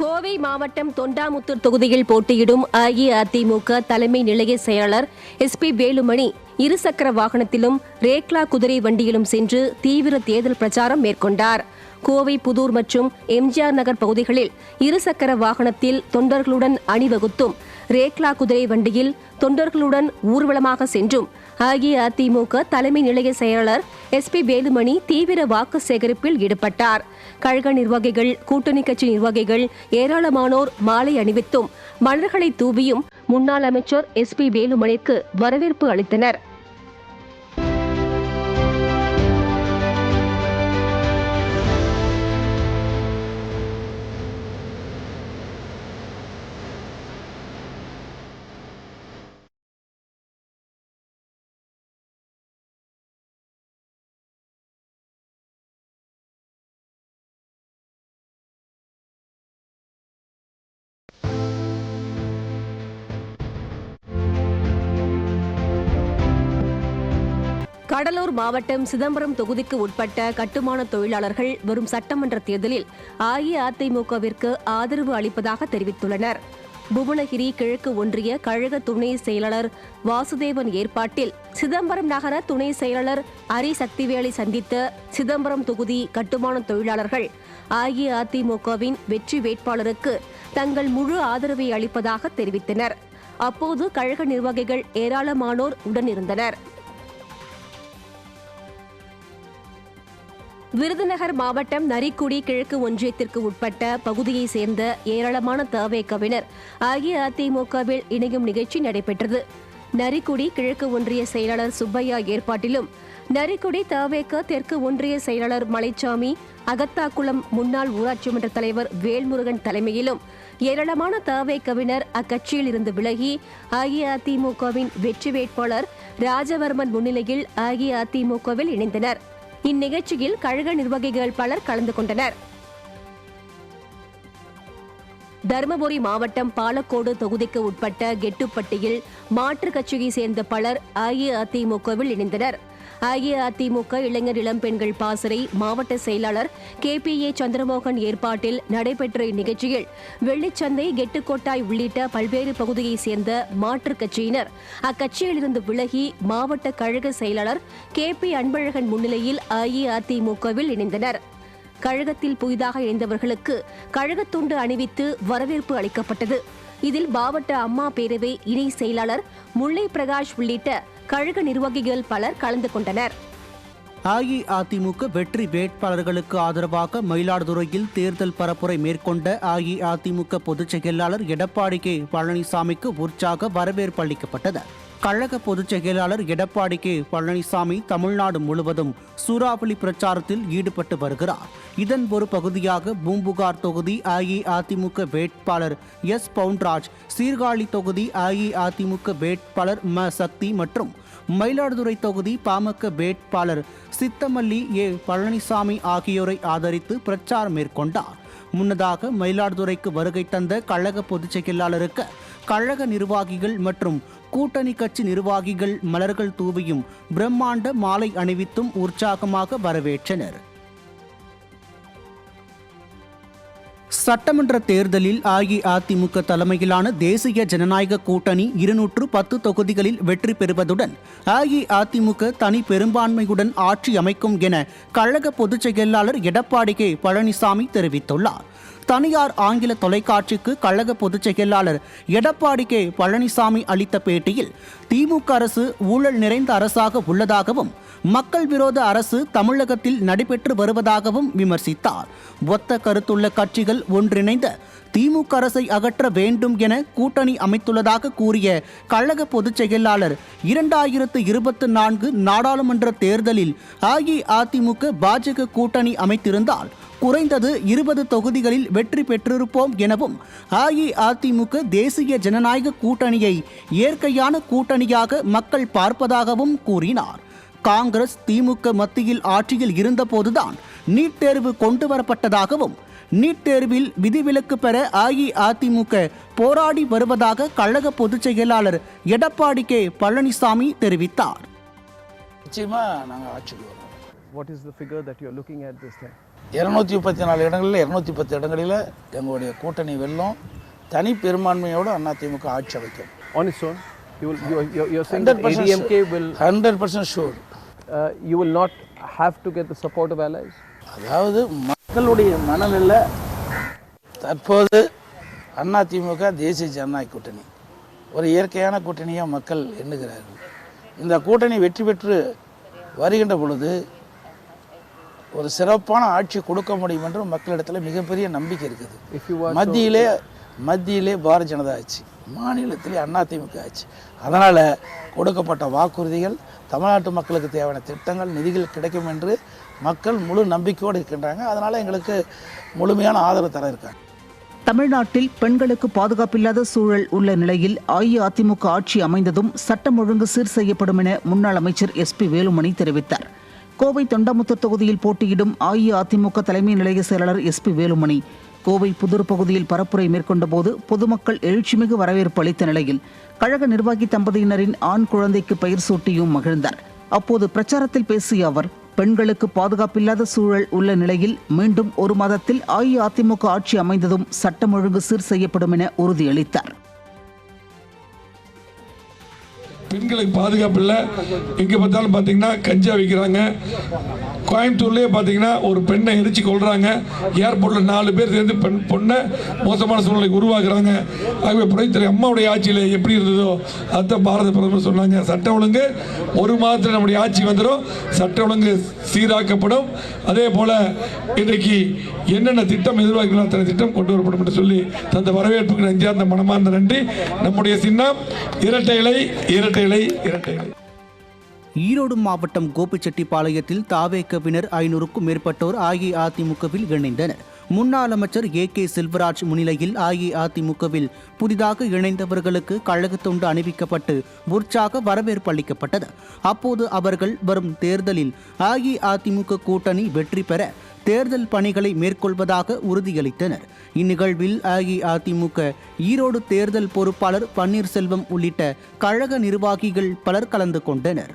கோவை மாவட்டம் தொண்டாமுத்தூர் தொகுதியில் போட்டியிடும் அஇஅதிமுக தலைமை நிலைய செயலாளர் SP வேலுமணி இருசக்கர வாகனத்திலும் ரேக்லா குதிரை வண்டியிலும் சென்று தீவிர தேர்தல் பிரச்சாரம் மேற்கொண்டார். கோவை புதூர் மற்றும் MGR நகர் பகுதிகளில் இருசக்கர வாகனத்தில் தொண்டர்களுடன் அணிவகுத்தும் ரேக்லா குதிரை வண்டியில் தொண்டர்களுடன் ஊர்வலமாக சென்றும் அஇஅதிமுக தலைமை நிலைய செயலாளர் SP வேலுமணி தீவிர வாக்கு சேகரிப்பில் ஈடுபட்டார். கழக நிர்வாகிகள், கூட்டணி கட்சி நிர்வாகிகள் ஏராளமானோர் மாலை அணிவித்தும் மலர்களை தூவியும் முன்னாள் அமைச்சர் SP வேலுமணிக்கு வரவேற்பு அளித்தனர். கடலூர் மாவட்டம் சிதம்பரம் தொகுதிக்கு உட்பட்ட கட்டுமான தொழிலாளர்கள் வரும் சட்டமன்ற தேர்தலில் அஇஅதிமுகவிற்கு ஆதரவு அளிப்பதாக தெரிவித்துள்ளனர். புவனகிரி கிழக்கு ஒன்றிய கழக துணை செயலாளர் வாசுதேவன் ஏற்பாட்டில் சிதம்பரம் நகர துணை செயலாளர் அரி சக்திவேலை சந்தித்த சிதம்பரம் தொகுதி கட்டுமான தொழிலாளர்கள் அஇஅதிமுகவின் வெற்றி வேட்பாளருக்கு தங்கள் முழு ஆதரவை அளிப்பதாக தெரிவித்தனர். அப்போது கழக நிர்வாகிகள் ஏராளமானோர் உடனிருந்தனர். விருதுநகர் மாவட்டம் நரிக்குடி கிழக்கு ஒன்றியத்திற்கு உட்பட்ட பகுதியைச் சேர்ந்த ஏராளமான தவேகவினர் அஇஅதிமுகவில் இணையும் நிகழ்ச்சி நடைபெற்றது. நரிக்குடி கிழக்கு ஒன்றிய செயலாளர் சுப்பையா ஏற்பாட்டிலும் நரிக்குடி தவேக தெற்கு ஒன்றிய செயலாளர் மலைச்சாமி, அகத்தாக்குளம் முன்னாள் ஊராட்சி மன்ற தலைவர் வேல்முருகன் தலைமையிலும் ஏராளமான தவேகவினர் அக்கட்சியில் இருந்து விலகி அஇஅதிமுகவின் வெற்றி வேட்பாளர் ராஜவர்மன் முன்னிலையில் அஇஅதிமுகவில் இணைந்தனர். இந்நிகழ்ச்சியில் கழக நிர்வாகிகள் பலர் கலந்து கொண்டனர். தருமபுரி மாவட்டம் பாலக்கோடு தொகுதிக்கு உட்பட்ட கெட்டுப்பட்டியில் மாற்றுக் கட்சியைச் சேர்ந்த பலர் அஇஅதிமுகவில் இணைந்தனர். அஇஅதிமுக இளைஞர் இளம்பெண்கள் பாசறை மாவட்ட செயலாளர் KPA சந்திரமோகன் ஏற்பாட்டில் நடைபெற்ற இந்நிகழ்ச்சியில் வெள்ளிச்சந்தை, கெட்டுக்கோட்டாய் உள்ளிட்ட பல்வேறு பகுதியைச் சேர்ந்த மாற்றுக் கட்சியினர் அக்கட்சியிலிருந்து விலகி மாவட்ட கழக செயலாளர் KP அன்பழகன் முன்னிலையில் அஇஅதிமுகவில் இணைந்தனர். கழகத்தில் புதிதாக இணைந்தவர்களுக்கு கழகத் துண்டு அணிவித்து வரவேற்பு அளிக்கப்பட்டது. இதில் மாவட்ட அம்மா பேரவை இணை செயலாளர் முல்லை பிரகாஷ் உள்ளிட்ட கழக நிர்வாகிகள் பலர் கலந்து கொண்டனர். அஇஅதிமுக வெற்றி வேட்பாளர்களுக்கு ஆதரவாக மயிலாடுதுறையில் தேர்தல் பரப்புரை மேற்கொண்ட அஇஅதிமுக பொதுச் செயலாளர் எடப்பாடி K பழனிசாமிக்கு உற்சாக வரவேற்பு அளிக்கப்பட்டது. கழக பொதுச் செயலாளர் எடப்பாடி K பழனிசாமி தமிழ்நாடு முழுவதும் சூறாவளி பிரச்சாரத்தில் ஈடுபட்டு வருகிறார். இதன் ஒரு பகுதியாக பூம்புகார் தொகுதி அஇஅதிமுக வேட்பாளர் S பவுன்ராஜ், சீர்காழி தொகுதி அஇஅதிமுக வேட்பாளர் ம சக்தி மற்றும் மயிலாடுதுறை தொகுதி பாமக வேட்பாளர் சித்தமல்லி A பழனிசாமி ஆகியோரை ஆதரித்து பிரச்சாரம் மேற்கொண்டார். முன்னதாக மயிலாடுதுறைக்கு வருகை தந்த கழக பொதுச் செயலாளருக்கு கழக நிர்வாகிகள் மற்றும் கூட்டணி கட்சி நிர்வாகிகள் மலர்கள் தூவியும் பிரம்மாண்ட மாலை அணிவித்தும் உற்சாகமாக வரவேற்றனர். சட்டமன்ற தேர்தலில் அஇஅதிமுக தலைமையிலான தேசிய ஜனநாயக கூட்டணி 210 தொகுதிகளில் வெற்றி பெறுவதுடன் அஇஅதிமுக தனி பெரும்பான்மையுடன் ஆட்சி அமைக்கும் என கழக பொதுச் செயலாளர் எடப்பாடி K பழனிசாமி தெரிவித்துள்ளார். தனியார் ஆங்கில தொலைக்காட்சிக்கு கழக பொதுச் செயலாளர் எடப்பாடி K பழனிசாமி அளித்த பேட்டியில் திமுக அரசு ஊழல் நிறைந்த அரசாக உள்ளதாகவும் மக்கள் விரோத அரசு தமிழகத்தில் நடைபெற்று வருவதாகவும் விமர்சித்தார். ஒத்த கருத்துள்ள கட்சிகள் ஒன்றிணைந்த திமுக அரசை அகற்ற வேண்டும் என கூட்டணி அமைத்துள்ளதாக கூறிய கழக பொதுச் செயலாளர் 2024 நாடாளுமன்ற தேர்தலில் அஇஅதிமுக பாஜக கூட்டணி அமைத்திருந்தால் குறைந்தது 20 தொகுதிகளில் வெற்றி பெற்றிருப்போம் எனவும் அஇஅதிமுக தேசிய ஜனநாயக கூட்டணியை இயற்கையான கூட்டணியாக மக்கள் பார்ப்பதாகவும் கூறினார். காங்கிரஸ் திமுக மத்தியில் ஆட்சியில் இருந்தபோதுதான் நீட் தேர்வு கொண்டு வரப்பட்டதாகவும் நீட் தேர்வில் விதிவிலக்கு பெற அஇஅதிமுக போராடி வருவதாக கழக பொதுச் செயலாளர் எடப்பாடி K பழனிசாமி தெரிவித்தார். நிச்சயமா நாங்கள் ஆட்சிக்கு வருவோம். What is the figure that you are looking at this time? 234 இடங்களில் 210 இடங்களில் எங்களுடைய கூட்டணி வெல்லும். தனி பெரும்பான்மையோடு அதிமுக ஆட்சி அமைக்கும். On its own, you're saying that ADMK will 100% sure. You will not have to get the support of allies. அதாவது மக்களுடைய மனநிலை தற்போது அதிமுக தேசிய ஜனநாயக கூட்டணி ஒரு இயற்கையான கூட்டணியாக மக்கள் எண்ணுகிறார்கள். இந்த கூட்டணி வெற்றி பெற்று வருகின்ற பொழுது ஒரு சிறப்பான ஆட்சி கொடுக்க முடியும் என்று மக்களிடத்தில் மிகப்பெரிய நம்பிக்கை இருக்குது. மத்தியிலே பாரதிய ஜனதா ஆட்சி, மாநிலத்திலே அதிமுக ஆட்சி. அதனால் கொடுக்கப்பட்ட வாக்குறுதிகள், தமிழ்நாட்டு மக்களுக்கு தேவையான திட்டங்கள், நிதிகள் கிடைக்கும் என்று மக்கள் முழு நம்பிக்கையோடு இருக்கின்றாங்க. அதனால் எங்களுக்கு முழுமையான ஆதரவு தர இருக்காங்க. தமிழ்நாட்டில் பெண்களுக்கு பாதுகாப்பில்லாத சூழல் உள்ள நிலையில் அஇஅதிமுக ஆட்சி அமைந்ததும் சட்டம் ஒழுங்கு சீர் செய்யப்படும் என முன்னாள் அமைச்சர் SP வேலுமணி தெரிவித்தார். கோவை தொண்டாமுத்தூர் தொகுதியில் போட்டியிடும் அஇஅதிமுக தலைமை நிலைய செயலாளர் SP வேலுமணி கோவை புதூர் பகுதியில் பரப்புரை மேற்கொண்ட போது பொதுமக்கள் எழுச்சிமிகு வரவேற்பு அளித்த நிலையில் கழக நிர்வாகி தம்பதியினரின் ஆண் குழந்தைக்கு பெயர் சூட்டியும் மகிழ்ந்தார். அப்போது பிரச்சாரத்தில் பேசிய அவர், பெண்களுக்கு பாதுகாப்பில்லாத சூழல் உள்ள நிலையில் மீண்டும் ஒரு மாதத்தில் அஇஅதிமுக ஆட்சி அமைந்ததும் சட்டம் ஒழுங்கு சீர் செய்யப்படும் என உறுதியளித்தார். பெண்களுக்கு பாதுகாப்பு இல்லை. எங்கே பார்த்தாலும் பார்த்தீங்கன்னா கஞ்சா விற்கிறாங்க. கோயம்புத்தூர்லேயே பார்த்தீங்கன்னா ஒரு பெண்ணை எரிச்சு கொள்றாங்க. ஏர்போர்ட்டில் 4 பேர் சேர்ந்து பொண்ணை மோசமான சூழ்நிலைக்கு உருவாக்குறாங்க. ஆகவே புரட்சித்துறை அம்மாவுடைய ஆட்சியில் எப்படி இருந்ததோ அதுதான் பாரத பிரதமர் சொன்னாங்க. சட்டம் ஒழுங்கு ஒரு மாதத்தில் நம்முடைய ஆட்சி வந்துடும், சட்டம் ஒழுங்கு சீராக்கப்படும். அதே போல் இன்றைக்கு என்னென்ன திட்டம் எதிர்பார்க்கிறோம் அத்தனை திட்டம் கொண்டு வரப்படும் என்று சொல்லி தந்த வரவேற்புக்கு நெஞ்சார்ந்த மனமார்ந்த நன்றி. நம்முடைய சின்னம் இரட்டை இலை. ஈரோடு மாவட்டம் கோபிச்செட்டிப்பாளையத்தில் தாவேகவினர் 500க்கும் மேற்பட்டோர் அஇஅதிமுகவில் இணைந்தனர். முன்னாள் அமைச்சர் AK செல்வராஜ் முன்னிலையில் அஇஅதிமுகவில் புதிதாக இணைந்தவர்களுக்கு கழக தொண்டு அணிவிக்கப்பட்டு உற்சாக வரவேற்பு அளிக்கப்பட்டது. அப்போது அவர்கள் வரும் தேர்தலில் அஇஅதிமுக கூட்டணி வெற்றி பெற தேர்தல் பணிகளை மேற்கொள்வதாக உறுதியளித்தனர். இந்நிகழ்வில் அஇஅதிமுக ஈரோடு தேர்தல் பொறுப்பாளர் பன்னீர்செல்வம் உள்ளிட்ட கழக நிர்வாகிகள் பலர் கலந்து கொண்டனர்.